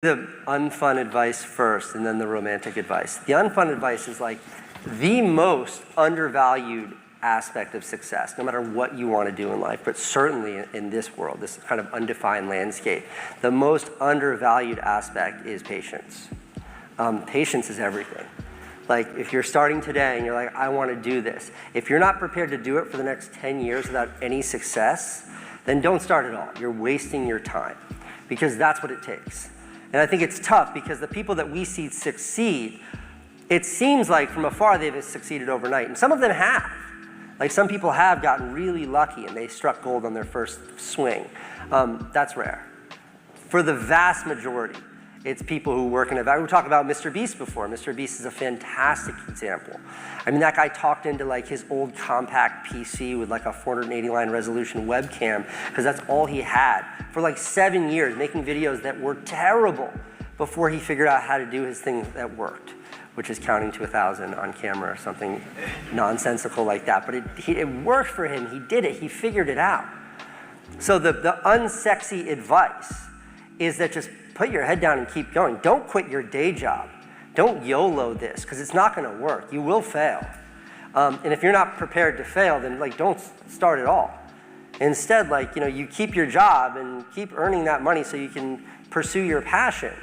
The unfun advice first and then the romantic advice. The unfun advice is like the most undervalued aspect of success, no matter what you want to do in life, but certainly in this world, this kind of undefined landscape. The most undervalued aspect is patience. Patience is everything. Like if you're starting today and you're like, I want to do this. If you're not prepared to do it for the next 10 years without any success, then don't start at all. You're wasting your time because that's what it takes. And I think it's tough because the people that we see succeed, it seems like from afar they've succeeded overnight. And some of them have. Like some people have gotten really lucky and they struck gold on their first swing. That's rare. For the vast majority, it's people who work in a vacuum. We talked about Mr. Beast before. Mr. Beast is a fantastic example. I mean, that guy talked into like his old compact PC with like a 480 line resolution webcam because that's all he had for like 7 years, making videos that were terrible before he figured out how to do his thing that worked, which is counting to 1,000 on camera or something nonsensical like that. But it worked for him. He did it. He figured it out. So the unsexy advice is that just put your head down and keep going. Don't quit your day job. Don't YOLO this, because it's not going to work. You will fail. And if you're not prepared to fail, then like don't start at all. Instead, like, you know, you keep your job and keep earning that money so you can pursue your passion.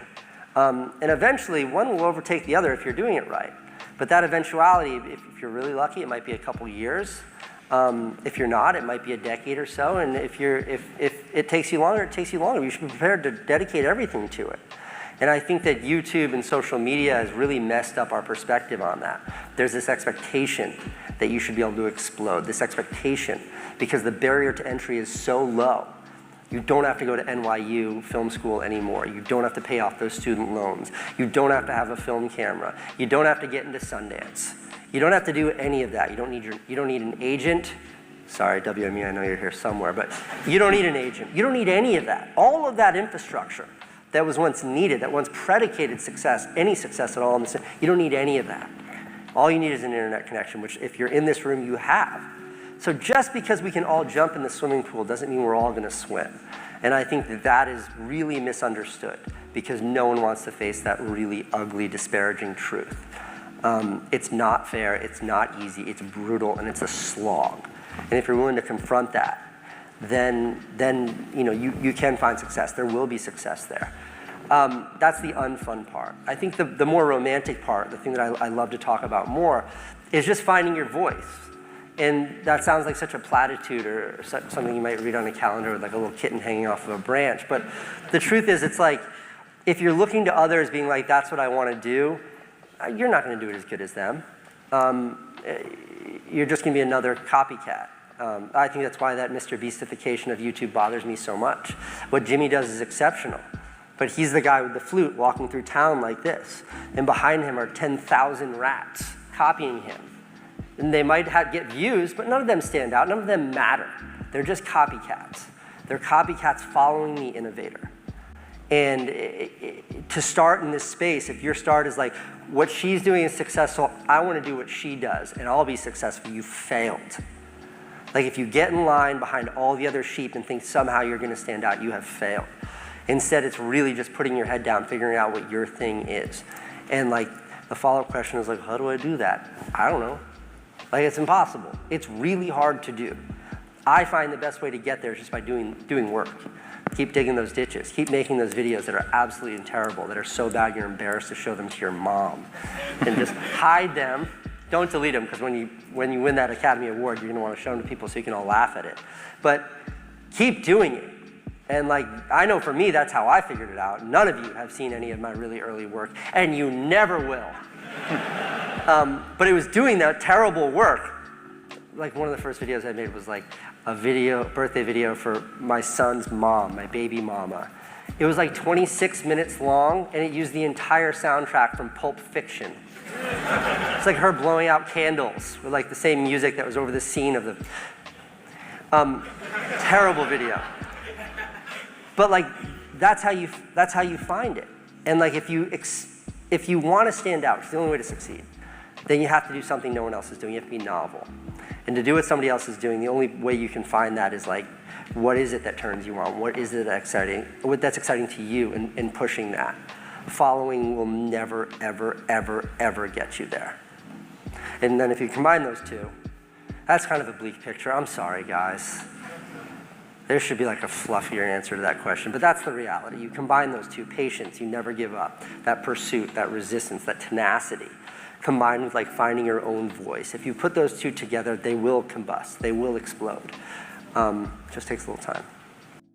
And eventually, one will overtake the other if you're doing it right. But that eventuality, if you're really lucky, it might be a couple years. If you're not, it might be a decade or so. And if it takes you longer, it takes you longer. You should be prepared to dedicate everything to it. And I think that YouTube and social media has really messed up our perspective on that. There's this expectation that you should be able to explode, this expectation, because the barrier to entry is so low. You don't have to go to NYU film school anymore. You don't have to pay off those student loans. You don't have to have a film camera. You don't have to get into Sundance. You don't have to do any of that. You don't need an agent. Sorry, WME, I know you're here somewhere, but you don't need an agent. You don't need any of that. All of that infrastructure that was once needed, that once predicated success, any success at all, you don't need any of that. All you need is an internet connection, which if you're in this room, you have. So just because we can all jump in the swimming pool doesn't mean we're all going to swim. And I think that is really misunderstood because no one wants to face that really ugly, disparaging truth. It's not fair, it's not easy, it's brutal, and it's a slog. And if you're willing to confront that, then you know you can find success. There will be success there. That's the unfun part. I think the more romantic part, the thing that I love to talk about more, is just finding your voice. And that sounds like such a platitude or something you might read on a calendar with like a little kitten hanging off of a branch. But the truth is, it's like, if you're looking to others being like, that's what I want to do, you're not going to do it as good as them. You're just going to be another copycat. I think that's why that Mr. Beastification of YouTube bothers me so much. What Jimmy does is exceptional. But he's the guy with the flute walking through town like this. And behind him are 10,000 rats copying him. And they might get views, but none of them stand out. None of them matter. They're just copycats. They're copycats following the innovator. And to start in this space, if your start is like, what she's doing is successful, I want to do what she does, and I'll be successful, you failed. Like if you get in line behind all the other sheep and think somehow you're going to stand out, you have failed. Instead, it's really just putting your head down, figuring out what your thing is. And like the follow-up question is like, how do I do that? I don't know. Like it's impossible. It's really hard to do. I find the best way to get there is just by doing work. Keep digging those ditches. Keep making those videos that are absolutely terrible, that are so bad you're embarrassed to show them to your mom. And just hide them. Don't delete them, because when you win that Academy Award, you're going to want to show them to people so you can all laugh at it. But keep doing it. And like, I know for me, that's how I figured it out. None of you have seen any of my really early work, and you never will. But it was doing that terrible work. Like one of the first videos I made was like a birthday video for my son's mom, my baby mama. It was like 26 minutes long, and it used the entire soundtrack from Pulp Fiction. It's like her blowing out candles with like the same music that was over the scene of the terrible video. But like that's how you find it. And like if you want to stand out, it's the only way to succeed. Then you have to do something no one else is doing. You have to be novel. And to do what somebody else is doing, the only way you can find that is like, what is it that turns you on? What is it that's exciting to you in pushing that? Following will never, ever, ever, ever get you there. And then if you combine those two, that's kind of a bleak picture. I'm sorry, guys. There should be like a fluffier answer to that question, but that's the reality. You combine those two, patience, you never give up, that pursuit, that resistance, that tenacity, combined with like finding your own voice. If you put those two together, they will combust, they will explode. Just takes a little time.